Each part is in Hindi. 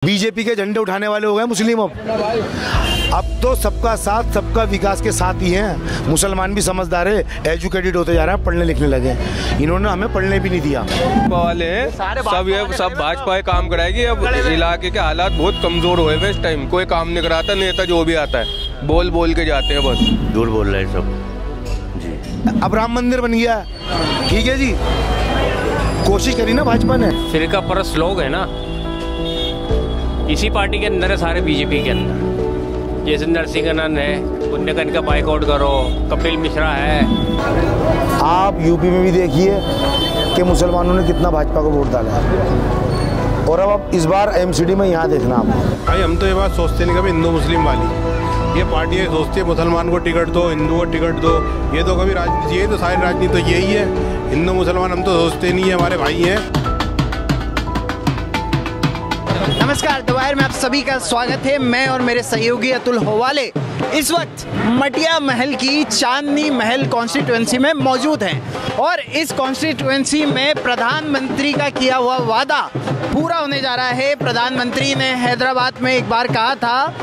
बीजेपी के झंडे उठाने वाले हो गए मुस्लिम। अब तो सबका साथ सबका विकास के साथ ही हैं। मुसलमान भी समझदार है, एजुकेटेड होते जा रहे हैं, पढ़ने लिखने लगे। इन्होंने हमें पढ़ने भी नहीं दिया। वाले सब भाजपा काम कराएगी। अब इलाके के हालात बहुत कमजोर हुए हैं इस टाइम। कोई काम नहीं कराता, नेता जो भी आता है बोल बोल के जाते हैं, बस झूठ बोल रहे हैं सब जी। अब राम मंदिर बन गया, ठीक है जी, कोशिश करी ना भाजपा ने। फिरका परस्त लोग है ना, इसी पार्टी के अंदर है सारे, बीजेपी के अंदर। जैसे नरसिंहन है, पुण्यकन का बाइकआउट करो, कपिल मिश्रा है। आप यूपी में भी देखिए कि मुसलमानों ने कितना भाजपा को वोट डाला है। और अब आप इस बार एमसीडी में यहाँ देखना आप भाई, हम तो ये बात सोचते नहीं कभी हिंदू मुस्लिम वाली। ये पार्टी ये सोचती है मुसलमान को टिकट दो, हिंदू को टिकट दो। ये तो कभी राजनीति, ये तो सारी राजनीति तो यही है। हिंदू मुसलमान हम तो सोचते नहीं है, हमारे भाई हैं। नमस्कार, दोबारा में आप सभी का स्वागत है। मैं और मेरे सहयोगी अतुल होवाले इस वक्त मटिया महल की चांदनी महल कॉन्स्टिट्यूएंसी में मौजूद हैं और इस कॉन्स्टिट्यूएंसी में प्रधानमंत्री का किया हुआ वादा पूरा होने जा रहा है। प्रधानमंत्री ने हैदराबाद में एक बार कहा था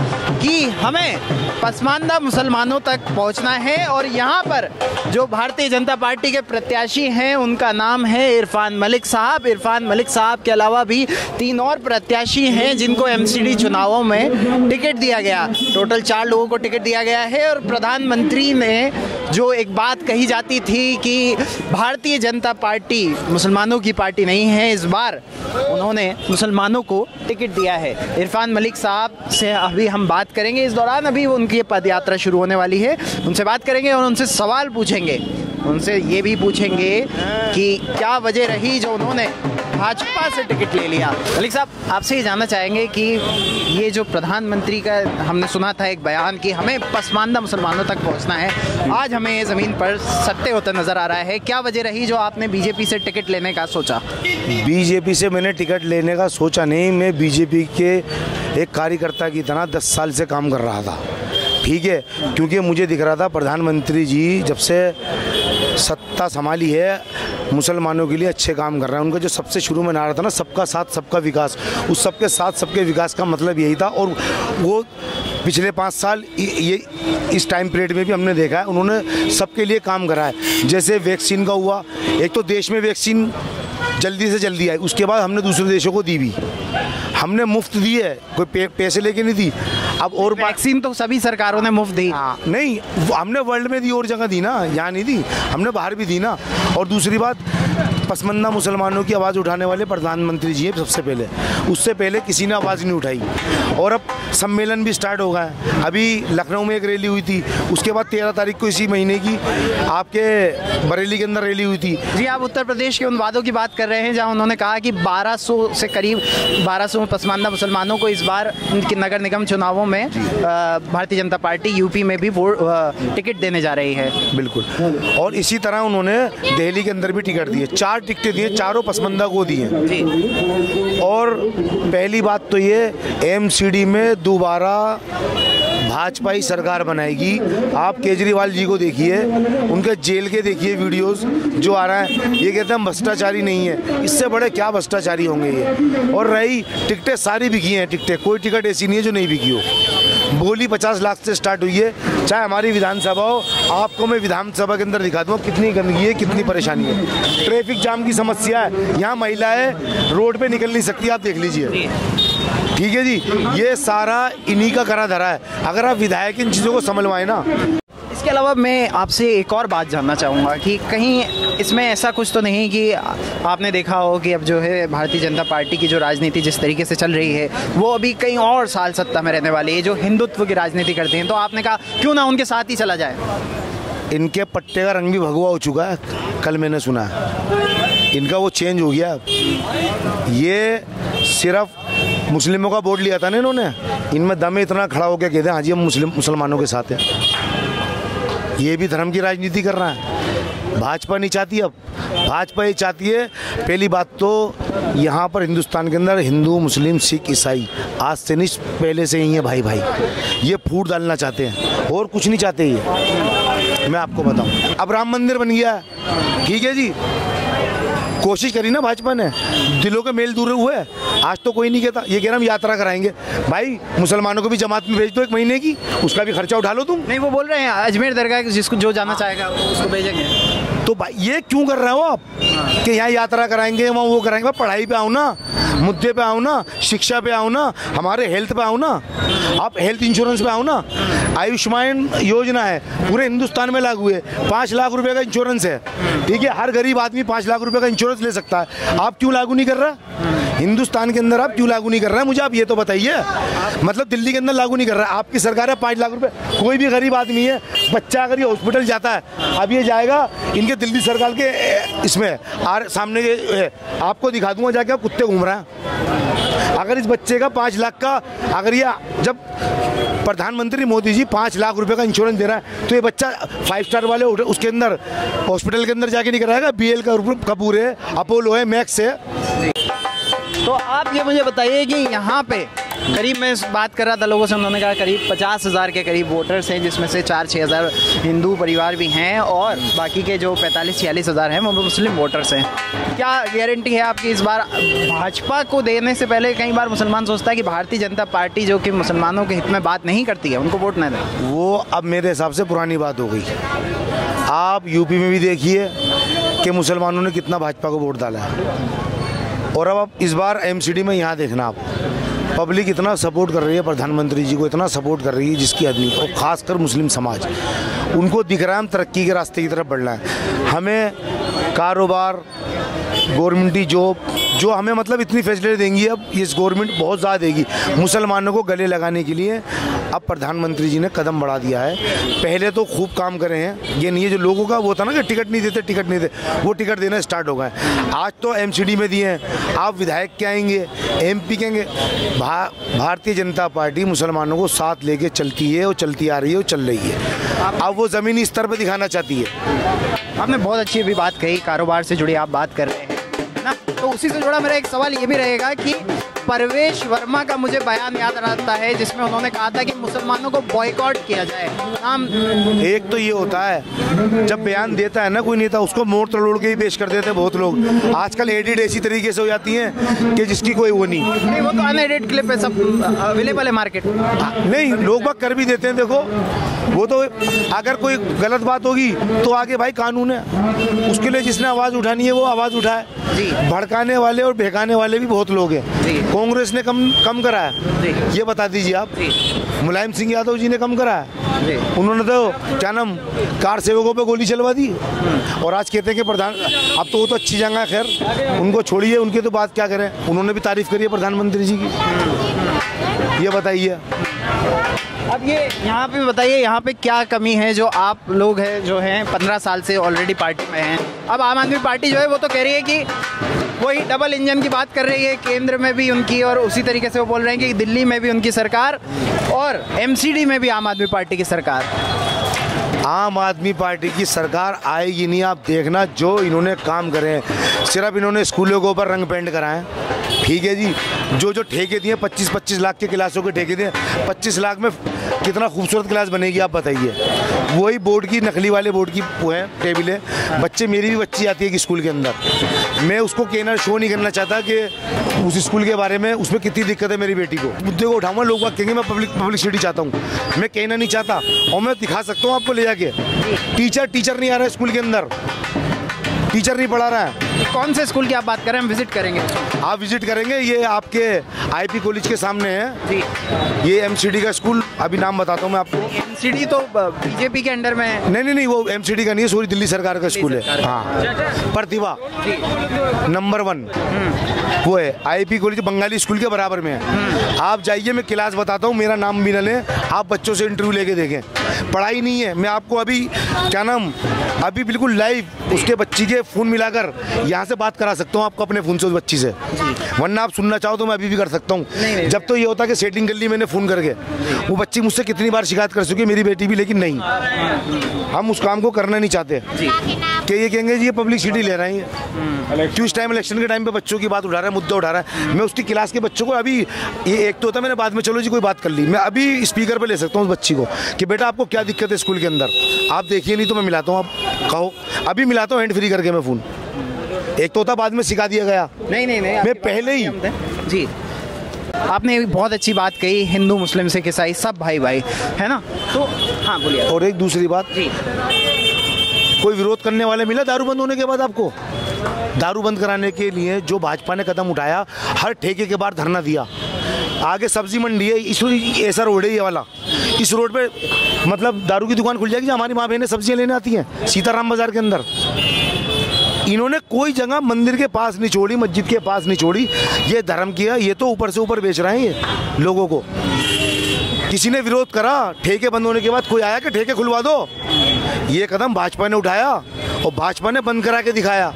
कि हमें पसमानदा मुसलमानों तक पहुंचना है और यहाँ पर जो भारतीय जनता पार्टी के प्रत्याशी हैं उनका नाम है इरफान मलिक साहब। इरफान मलिक साहब के अलावा भी 3 और प्रत्याशी हैं जिनको एमसीडी चुनावों में टिकट दिया गया। टोटल 4 लोगों को टिकट दिया गया है और प्रधानमंत्री ने जो एक बात कही जाती थी कि भारतीय जनता पार्टी मुसलमानों की पार्टी नहीं है, इस बार उन्होंने मुसलमानों को टिकट दिया है। इरफान मलिक साहब से अभी हम बात करेंगे। इस दौरान अभी उनकी पद यात्रा शुरू होने वाली है, उनसे बात करेंगे और उनसे सवाल पूछेंगे। उनसे ये भी पूछेंगे कि क्या वजह रही जो उन्होंने भाजपा से टिकट ले लिया। मलिक साहब, आपसे ये जानना चाहेंगे कि ये जो प्रधानमंत्री का हमने सुना था एक बयान कि हमें पसमानदा मुसलमानों तक पहुंचना है, आज हमें ये ज़मीन पर सत्य होता नज़र आ रहा है। क्या वजह रही जो आपने बीजेपी से टिकट लेने का सोचा? बीजेपी से मैंने टिकट लेने का सोचा नहीं। मैं बीजेपी के एक कार्यकर्ता की तरह 10 साल से काम कर रहा था, ठीक है, क्योंकि मुझे दिख रहा था प्रधानमंत्री जी जब से सत्ता संभाली है मुसलमानों के लिए अच्छे काम कर रहे हैं। उनका जो सबसे शुरू में नारा था ना, सबका साथ सबका विकास, उस सबके साथ सबके विकास का मतलब यही था। और वो पिछले 5 साल ये इस टाइम पीरियड में भी हमने देखा है, उन्होंने सबके लिए काम करा है। जैसे वैक्सीन का हुआ, एक तो देश में वैक्सीन जल्दी से जल्दी आई, उसके बाद हमने दूसरे देशों को दी भी, हमने मुफ्त दी है, कोई पैसे लेके नहीं दी। अब और वैक्सीन तो सभी सरकारों ने मुफ्त दी। नहीं, हमने वर्ल्ड में दी, और जगह दी ना, यहाँ नहीं दी, हमने बाहर भी दी ना। और दूसरी बात, पसमानदा मुसलमानों की आवाज़ उठाने वाले प्रधानमंत्री जी हैं सबसे पहले, उससे पहले किसी ने आवाज़ नहीं उठाई। और अब सम्मेलन भी स्टार्ट हो गया है। अभी लखनऊ में एक रैली हुई थी, उसके बाद 13 तारीख को इसी महीने की आपके बरेली के अंदर रैली हुई थी। जी, आप उत्तर प्रदेश के उन वादों की बात कर रहे हैं जहां उन्होंने कहा कि 1200 से करीब 1200 पसमानदा मुसलमानों को इस बार उनके नगर निगम चुनावों में भारतीय जनता पार्टी यूपी में भी टिकट देने जा रही है। बिल्कुल, और इसी तरह उन्होंने दिल्ली के अंदर भी टिकट दिए, 4 टिकटें दिए, चारों पसमानदा को दिए। और पहली बात तो ये, एमसीडी में दोबारा भाजपा ही सरकार बनाएगी। आप केजरीवाल जी को देखिए, उनके जेल के देखिए वीडियोस जो आ रहा है, ये कहते हैं भ्रष्टाचारी नहीं है, इससे बड़े क्या भ्रष्टाचारी होंगे ये। और रही टिकटें, सारी बिकी हैं टिकटें, कोई टिकट ऐसी नहीं है जो नहीं बिकी हो। बोली 50 लाख से स्टार्ट हुई है, चाहे हमारी विधानसभा हो। आपको मैं विधानसभा के अंदर दिखा दूँ कितनी गंदगी है, कितनी परेशानी है, ट्रैफिक जाम की समस्या है, यहाँ महिलाएं रोड पे निकल नहीं सकती, आप देख लीजिए, ठीक है जी। ये सारा इन्हीं का करा धरा है। अगर आप विधायक इन चीज़ों को समझवाएं ना। इसके अलावा मैं आपसे एक और बात जानना चाहूँगा कि कहीं इसमें ऐसा कुछ तो नहीं कि आपने देखा हो कि अब जो है भारतीय जनता पार्टी की जो राजनीति जिस तरीके से चल रही है वो अभी कई और साल सत्ता में रहने वाली है, जो हिंदुत्व की राजनीति करते हैं, तो आपने कहा क्यों ना उनके साथ ही चला जाए। इनके पट्टे का रंग भी भगवा हो चुका है, कल मैंने सुना है, इनका वो चेंज हो गया। ये सिर्फ मुस्लिमों का वोट लिया था ना इन्होंने, इनमें दम इतना खड़ा होकर कहते हैं हाँ जी हम मुसलमानों के साथ हैं। ये भी धर्म की राजनीति कर रहा है। भाजपा नहीं चाहती, अब भाजपा ये चाहती है, पहली बात तो यहाँ पर हिंदुस्तान के अंदर हिंदू मुस्लिम सिख ईसाई आज से नहीं पहले से ही है भाई भाई, ये फूट डालना चाहते हैं और कुछ नहीं चाहते ये। मैं आपको बताऊँ, अब राम मंदिर बन गया, ठीक है जी, कोशिश करी ना भाजपा ने, दिलों के मेल दूर हुए। आज तो कोई नहीं कहता, ये कह रहा हम यात्रा कराएंगे। भाई मुसलमानों को भी जमात में भेज दो 1 महीने की, उसका भी खर्चा उठा लो तुम। नहीं, वो बोल रहे हैं अजमेर दरगाह जिसको जो जाना चाहेगा उसको भेजेंगे। तो भाई ये क्यों कर रहे हो आप कि यहाँ यात्रा कराएंगे वहाँ वो कराएंगे? पढ़ाई पे आओ ना, मुद्दे पे आओ ना, शिक्षा पे आओ ना, हमारे हेल्थ पे आओ ना, आप हेल्थ इंश्योरेंस पे आओ ना। आयुष्मान योजना है, पूरे हिंदुस्तान में लागू है, 5 लाख रुपए का इंश्योरेंस है, ठीक है, हर गरीब आदमी 5 लाख रुपए का इंश्योरेंस ले सकता है। आप क्यों लागू नहीं कर रहा हिंदुस्तान के अंदर? आप क्यों लागू नहीं कर रहा है, मुझे आप ये तो बताइए। मतलब दिल्ली के अंदर लागू नहीं कर रहा है, आपकी सरकार है, 5 लाख रुपए। कोई भी गरीब आदमी है, बच्चा अगर ये हॉस्पिटल जाता है, अब ये जाएगा इनके दिल्ली सरकार के इसमें सामने आपको दिखा दूंगा जाके, आप कुत्ते घूम रहे हैं। अगर इस बच्चे का 5 लाख का, अगर ये जब प्रधानमंत्री मोदी जी 5 लाख रुपए का इंश्योरेंस दे रहा है, तो ये बच्चा 5 स्टार वाले उसके अंदर हॉस्पिटल के अंदर जाके नहीं कराएगा? BL का कपूर है, अपोलो है, मैक्स है। तो आप ये मुझे बताइए कि यहाँ पे करीब, मैं बात कर रहा था लोगों से, उन्होंने कहा करीब 50,000 के करीब वोटर्स हैं, जिसमें से 4-6 हज़ार हिंदू परिवार भी हैं और बाकी के जो 45-46 हज़ार हैं वो मुस्लिम वोटर्स हैं। क्या गारंटी है आपकी इस बार भाजपा को देने से पहले? कई बार मुसलमान सोचता है कि भारतीय जनता पार्टी जो कि मुसलमानों के हित में बात नहीं करती है, उनको वोट न दें। वो अब मेरे हिसाब से पुरानी बात हो गई। आप यूपी में भी देखिए कि मुसलमानों ने कितना भाजपा को वोट डाला है, और अब आप इस बार MCD में यहाँ देखना, आप पब्लिक इतना सपोर्ट कर रही है प्रधानमंत्री जी को, इतना सपोर्ट कर रही है जिसकी हद नहीं। और ख़ासकर मुस्लिम समाज, उनको दिख रहा है हम तरक्की के रास्ते की तरफ बढ़ना है। हमें कारोबार, गवर्नमेंटी जॉब, जो हमें मतलब इतनी फैसिलिटी देंगी अब इस गवर्नमेंट बहुत ज़्यादा देगी मुसलमानों को गले लगाने के लिए। अब प्रधानमंत्री जी ने कदम बढ़ा दिया है, पहले तो खूब काम करे हैं। ये नहीं है जो लोगों का वो था ना कि टिकट नहीं देते, वो टिकट देना स्टार्ट हो गए। आज तो MCD में दिए हैं, आप विधायक क्या आएंगे, MP कहेंगे। भारतीय जनता पार्टी मुसलमानों को साथ लेके चलती है, और चलती आ रही है, और चल रही है। अब वो ज़मीनी स्तर पर दिखाना चाहती है। आपने बहुत अच्छी अभी बात कही, कारोबार से जुड़ी आप बात कर रहे हैं ना, तो उसी से जुड़ा मेरा एक सवाल ये भी रहेगा कि परवेश वर्मा का मुझे बयान याद आता है जिसमें उन्होंने कहा था कि मुसलमानों को बॉयकॉट किया जाए। एक तो ये होता है जब बयान देता है ना कोई नेता, उसको मोड़ तोड़ के ही पेश कर देते हैं बहुत लोग। आजकल एडिट ऐसी तरीके से हो जाती हैं कि जिसकी कोई वो नहीं, वो तो अनएडिट क्लिप है, सब अवेलेबल है मार्केट। नहीं, लोग बाग कर भी देते हैं। देखो वो तो अगर कोई गलत बात होगी तो आगे भाई कानून है, उसके लिए जिसने आवाज़ उठानी है वो आवाज़ उठाए। भड़काने वाले और बहकाने वाले भी बहुत लोग हैं। कांग्रेस ने कम करा है, ये बता दीजिए आप। मुलायम सिंह यादव जी ने कम करा है, उन्होंने तो क्या नाम कार सेवकों पे गोली चलवा दी, और आज कहते हैं कि प्रधान, अब तो वो तो अच्छी जगह है, खैर उनको छोड़िए, उनकी तो बात क्या करें, उन्होंने भी तारीफ करी है प्रधानमंत्री जी की। ये बताइए अब ये यहाँ पे बताइए, यहाँ पे क्या कमी है जो आप लोग हैं जो हैं 15 साल से ऑलरेडी पार्टी में हैं। अब आम आदमी पार्टी जो है वो तो कह रही है कि वही डबल इंजन की बात कर रही है, केंद्र में भी उनकी, और उसी तरीके से वो बोल रहे हैं कि दिल्ली में भी उनकी सरकार और MCD में भी आम आदमी पार्टी की सरकार। आम आदमी पार्टी की सरकार आएगी नहीं, आप देखना जो इन्होंने काम करे हैं। सिर्फ इन्होंने स्कूलों के ऊपर रंग पेंट कराएं, ठीक है जी। जो ठेके दिए 25-25 लाख के क्लासों के ठेके दिए, 25 लाख में कितना खूबसूरत क्लास बनेगी आप बताइए। वही बोर्ड की, नकली वाले बोर्ड की वो है टेबलें। बच्चे, मेरी भी बच्ची आती है कि स्कूल के अंदर, मैं उसको कहना शो नहीं करना चाहता कि उस स्कूल के बारे में, उसमें कितनी दिक्कत है मेरी बेटी को। मुद्दे को उठाऊंगा, लोग बात कहेंगे मैं पब्लिसिटी चाहता हूँ, मैं कहना नहीं चाहता, और मैं दिखा सकता हूँ आपको ले जाके। टीचर नहीं आ रहा है स्कूल के अंदर, टीचर नहीं पढ़ा रहा है। कौन से स्कूल की आप बात कर रहे हैं? हम विजिट करेंगे, आप विजिट करेंगे। ये आपके IP कॉलेज के सामने है जी, ये MCD का स्कूल, अभी नाम बताता हूँ मैं आपको। MCD तो BJP के अंडर में है। नहीं, वो MCD का नहीं है, सॉरी, दिल्ली सरकार का स्कूल है। हाँ, प्रतिभा नंबर 1 वो है। IP कॉलेज बंगाली स्कूल के बराबर में है। आप जाइए, मैं क्लास बताता हूँ, मेरा नाम भी न लें, आप बच्चों से इंटरव्यू लेके देखें। पढ़ाई नहीं है, मैं आपको अभी क्या नाम, अभी बिल्कुल लाइव उसके बच्ची के फ़ोन मिलाकर यहाँ से बात करा सकता हूँ आपको अपने फ़ोन से उस बच्ची से, वरना आप सुनना चाहो तो मैं अभी भी कर सकता हूँ। जब तो ये होता कि सेटिंग कर ली मैंने फ़ोन करके, वो बच्ची मुझसे कितनी बार शिकायत कर चुकी है, मेरी बेटी भी, लेकिन नहीं, हम उस काम को करना नहीं चाहते कि ये कहेंगे जी ये पब्लिसिटी ले रहे हैं। क्यों इस टाइम इलेक्शन के टाइम पे बच्चों की बात उठा रहा है, मुद्दा उठा रहा है। मैं उसकी क्लास के बच्चों को अभी, ये एक तो होता है मैंने बाद में चलो जी कोई बात कर ली, मैं अभी स्पीकर पे ले सकता हूँ उस बच्ची को कि बेटा आपको क्या दिक्कत है स्कूल के अंदर, आप देखिए, नहीं तो मैं मिलाता हूँ, आप कहो, अभी मिलाता हूँ हैंड फ्री करके मैं फ़ोन। एक तोता बाद में सिखा दिया गया। नहीं मैं पहले ही जी, आपने बहुत अच्छी बात कही, हिंदू मुस्लिम सिख ईसाई सब भाई भाई है ना। तो हाँ बोलिए। और एक दूसरी बात, जी, कोई विरोध करने वाले मिला दारू बंद होने के बाद आपको? दारू बंद कराने के लिए जो भाजपा ने कदम उठाया, हर ठेके के बाहर धरना दिया। आगे सब्जी मंडी है, इस ऐसा रोड है ये वाला, इस रोड पे मतलब दारू की दुकान खुल जाएगी। हमारी माँ बहनें सब्जियां लेने आती हैं सीताराम बाजार के अंदर। इन्होंने कोई जगह मंदिर के पास नहीं छोड़ी, मस्जिद के पास नहीं छोड़ी। ये धर्म किया, ये तो ऊपर से ऊपर बेच रहे हैं ये लोगों को। किसी ने विरोध करा, ठेके बंद होने के बाद कोई आया कि ठेके खुलवा दो? ये कदम भाजपा ने उठाया और भाजपा ने बंद करा के दिखाया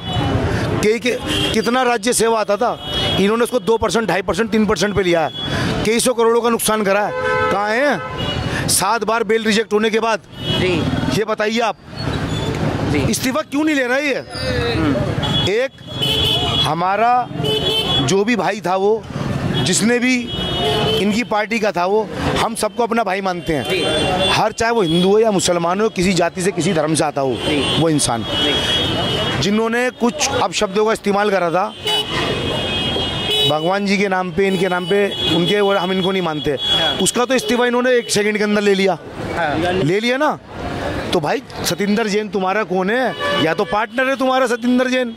कि कितना राज्य सेवा आता था। इन्होंने उसको 2%, 2.5%, 3% पे लिया है। कई सौ करोड़ों का नुकसान करा है। कहाँ है? 7 बार बेल रिजेक्ट होने के बाद जी, ये बताइए आप इस्तीफा क्यों नहीं ले रहा है? ये एक हमारा जो भी भाई था, वो जिसने भी इनकी पार्टी का था, वो हम सबको अपना भाई मानते हैं। हर चाहे वो हिंदू हो या मुसलमान हो, किसी जाति से किसी धर्म से आता हो, वो इंसान। जिन्होंने कुछ अपशब्दों का इस्तेमाल करा था भगवान जी के नाम पे, इनके नाम पे, उनके और हम इनको नहीं मानते, उसका तो इस्तीफा इन्होंने 1 सेकंड के अंदर ले लिया ना। तो भाई सतिंदर जैन तुम्हारा कौन है? या तो पार्टनर है तुम्हारा सतिंदर जैन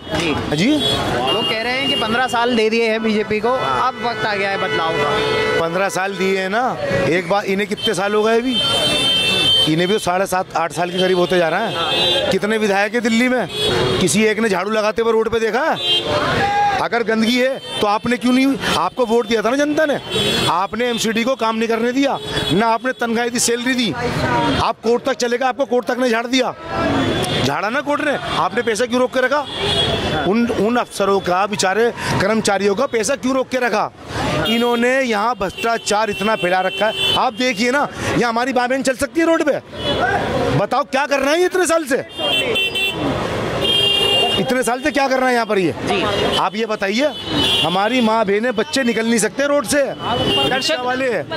जी। वो कह रहे हैं कि 15 साल दे दिए हैं बीजेपी को, अब वक्त आ गया है बदलाव का। 15 साल दिए हैं ना। एक बार इन्हें कितने साल हो गए अभी? इन्हें भी तो 7.5-8 साल के करीब होते जा रहा है। कितने विधायक है दिल्ली में? किसी एक ने झाड़ू लगाते हुए रोड पे देखा है? अगर गंदगी है तो आपने क्यों नहीं, आपको वोट दिया था ना जनता ने, आपने एमसीडी को काम नहीं करने दिया ना, आपने तनख्वाह दी, सैलरी दी। आप कोर्ट तक चलेगा, आपको कोर्ट तक ने झाड़ दिया, झाड़ा ना कोर्ट ने, आपने पैसा क्यों रोक के रखा? उन अफसरों का, बेचारे कर्मचारियों का पैसा क्यों रोक के रखा? इन्होंने यहाँ भ्रष्टाचार इतना फैला रखा है। आप देखिए ना, यहाँ हमारी माँ बहन चल सकती है रोड पे? बताओ क्या कर रहे हैं इतने साल से? इतने साल से क्या कर रहे हैं यहाँ पर ये? आप ये बताइए। हमारी माँ बहनें, बच्चे निकल नहीं सकते रोड से।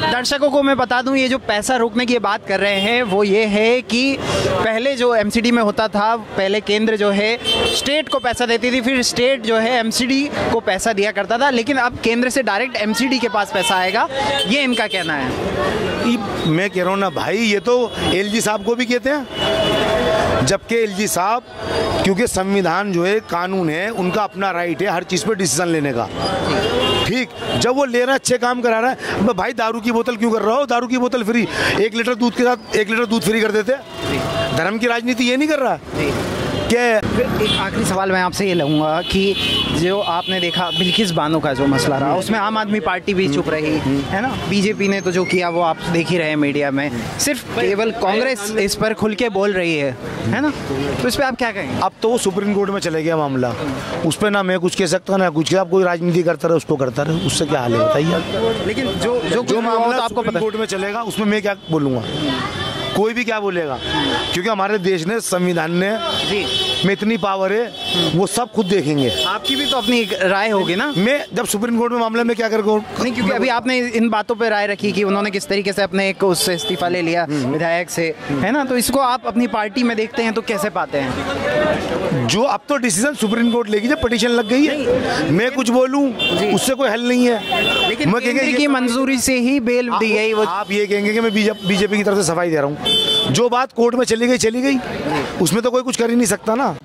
दर्शकों को मैं बता दूं, ये जो पैसा रोकने की बात कर रहे हैं वो ये है कि पहले जो एमसीडी में होता था, पहले केंद्र जो है स्टेट को पैसा देती थी, फिर स्टेट जो है एमसीडी को पैसा दिया करता था, लेकिन अब केंद्र से डायरेक्ट एमसीडी के पास पैसा आएगा, ये इनका कहना है। मैं कह रहा हूँ ना भाई, ये तो एलजी साहब को भी कहते हैं, जबकि एलजी साहब, क्योंकि संविधान जो है, कानून है, उनका अपना राइट है हर चीज़ पे डिसीजन लेने का। ठीक, जब वो ले रहा है, अच्छे काम करा रहा है, भाई दारू की बोतल क्यों कर रहा हो? दारू की बोतल फ्री, 1 लीटर दूध के साथ 1 लीटर दूध फ्री कर देते। धर्म की राजनीति ये नहीं कर रहा क्या? एक आखिरी सवाल मैं आपसे ये लूँगा कि जो आपने देखा बिल्किस बानो का जो मसला रहा, उसमें आम आदमी पार्टी भी चुप रही है ना, बीजेपी ने तो जो किया वो आप देख ही रहे हैं मीडिया में, सिर्फ केवल कांग्रेस इस पर खुल के बोल रही है ना, तो इस पर आप क्या कहेंगे? अब तो वो सुप्रीम कोर्ट में चले गया मामला, उस पर ना मैं कुछ कह सकता ना कुछ, आप कोई राजनीति करता रहे उसको करता रहे, उससे क्या हाल है बताइए। लेकिन जो मामला आपको सुप्रीम कोर्ट में चलेगा उसमें मैं क्या बोलूँगा? कोई भी क्या बोलेगा, क्योंकि हमारे देश ने, संविधान ने में इतनी पावर है, वो सब खुद देखेंगे। आपकी भी तो अपनी राय होगी ना। मैं जब सुप्रीम कोर्ट में मामले में क्या करूँ? नहीं, क्योंकि अभी आपने इन बातों पे राय रखी कि उन्होंने किस तरीके से अपने एक उससे इस्तीफा ले लिया विधायक से, है ना, तो इसको आप अपनी पार्टी में देखते हैं तो कैसे पाते हैं? जो अब तो डिसीजन सुप्रीम कोर्ट लेगी, जब पिटीशन लग गई है, मैं कुछ बोलूं उससे कोई हल नहीं है। लेकिन मैं केंद्र की मंजूरी से ही बेल दी गई। वो आप ये कहेंगे कि मैं बीजेपी की तरफ से सफाई दे रहा हूँ, जो बात कोर्ट में चली गई, उसमें तो कोई कुछ कर ही नहीं सकता ना।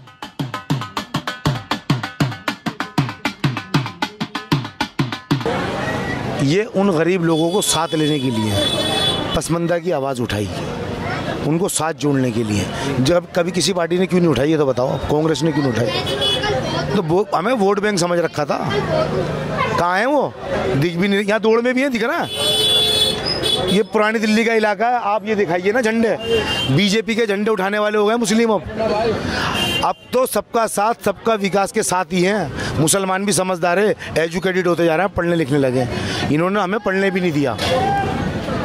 ये उन गरीब लोगों को साथ लेने के लिए पसमानदा की आवाज़ उठाई, उनको साथ जोड़ने के लिए। जब कभी किसी पार्टी ने क्यों नहीं उठाई है तो बताओ, कांग्रेस ने क्यों नहीं उठाई? तो हमें वोट बैंक समझ रखा था। कहाँ है वो? दिख भी नहीं, यहाँ दौड़ में भी है, दिख रहा है। ये पुरानी दिल्ली का इलाका है, आप ये दिखाइए ना झंडे, बीजेपी के झंडे उठाने वाले हो गए मुस्लिम। अब तो सबका साथ, सबका विकास के साथ ही हैं। मुसलमान भी समझदार है, एजुकेटेड होते जा रहे हैं, पढ़ने लिखने लगे। इन्होंने हमें पढ़ने भी नहीं दिया।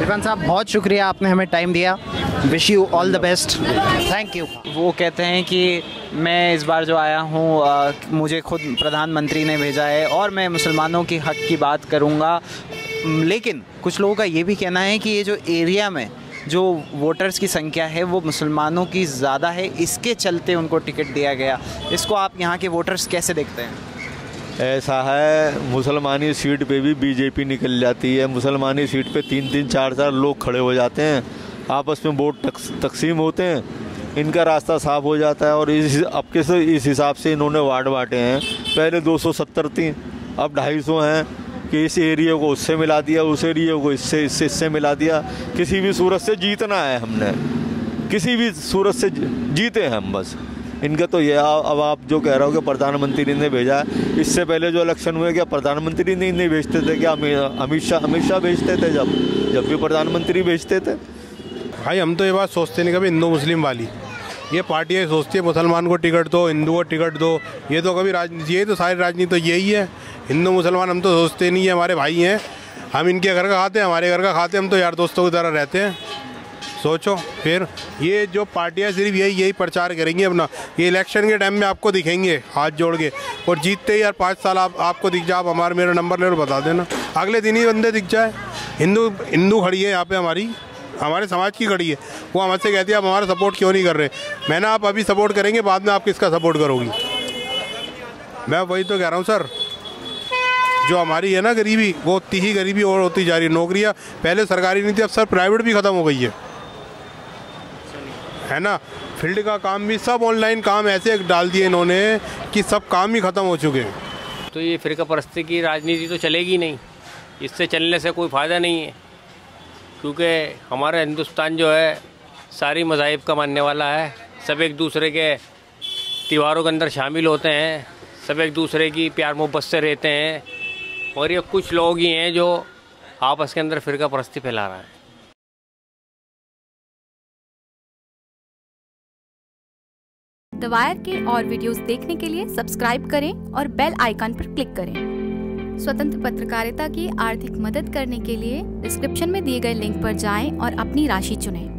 इरफान साहब बहुत शुक्रिया, आपने हमें टाइम दिया। Wish you all the best, thank you. वो कहते हैं कि मैं इस बार जो आया हूँ, मुझे खुद प्रधानमंत्री ने भेजा है और मैं मुसलमानों की हक की बात करूँगा, लेकिन कुछ लोगों का ये भी कहना है कि ये जो एरिया में जो वोटर्स की संख्या है वो मुसलमानों की ज़्यादा है, इसके चलते उनको टिकट दिया गया। इसको आप यहाँ के वोटर्स कैसे देखते हैं? ऐसा है, मुसलमानी सीट पे भी बीजेपी निकल जाती है। मुसलमानी सीट पे 3-3, 4-4 लोग खड़े हो जाते हैं, आपस में वोट तकसीम होते हैं, इनका रास्ता साफ हो जाता है। और इस हिसाब से इन्होंने वार्ड बांटे हैं। पहले 270 थी, अब 250 हैं कि इस एरिया को उससे मिला दिया, उस एरिया को इससे मिला दिया। किसी भी सूरत से जीतना है हमने, किसी भी सूरत से जीते हैं हम बस। इनका तो ये अब आप जो कह रहे हो कि प्रधानमंत्री ने भेजा है, इससे पहले जो इलेक्शन हुए क्या प्रधानमंत्री नहीं भेजते थे क्या? अमित शाह भेजते थे, जब भी प्रधानमंत्री भेजते थे। भाई हम तो ये बात सोचते नहीं कभी हिंदू मुस्लिम वाली, ये पार्टियाँ सोचती है मुसलमान को टिकट दो, हिंदू को टिकट दो। ये तो कभी राजनीति, ये तो सारी राजनीति तो यही है। हिंदू मुसलमान हम तो सोचते नहीं है, हमारे भाई हैं, हम इनके घर का खाते हैं, हमारे घर का खाते हैं, हम तो यार दोस्तों की तरह रहते हैं। सोचो फिर ये जो पार्टियां सिर्फ यही प्रचार करेंगी अपना, ये इलेक्शन के टाइम में आपको दिखेंगे हाथ जोड़ के, और जीतते ही यार 5 साल आपको दिख जाए, आप मेरा नंबर ले और बता देना, अगले दिन ही बंदे दिख जाए। हिंदू खड़ी है यहाँ पे, हमारे समाज की खड़ी है, वो हमसे कहती है आप हमारा सपोर्ट क्यों नहीं कर रहे। मैंने आप अभी सपोर्ट करेंगे, बाद में आप किसका सपोर्ट करोगी? मैं वही तो कह रहा हूँ सर, जो हमारी है ना गरीबी, वो उतनी ही गरीबी और होती जा रही है। नौकरियाँ पहले सरकारी नहीं थी, अब सर प्राइवेट भी ख़त्म हो गई है ना। फील्ड का काम भी सब ऑनलाइन काम ऐसे डाल दिए इन्होंने कि सब काम ही ख़त्म हो चुके हैं। तो ये फ़िरका परस्ती की राजनीति तो चलेगी नहीं, इससे चलने से कोई फ़ायदा नहीं है, क्योंकि हमारा हिंदुस्तान जो है सारी मज़ाहिब का मानने वाला है। सब एक दूसरे के त्योहारों के अंदर शामिल होते हैं, सब एक दूसरे की प्यार मोहब्बत से रहते हैं, और ये कुछ लोग ही हैं जो आपस के अंदर फ़िरका परस्ती फैला रहा है। द वायर के और वीडियोस देखने के लिए सब्सक्राइब करें और बेल आइकन पर क्लिक करें। स्वतंत्र पत्रकारिता की आर्थिक मदद करने के लिए डिस्क्रिप्शन में दिए गए लिंक पर जाएं और अपनी राशि चुनें।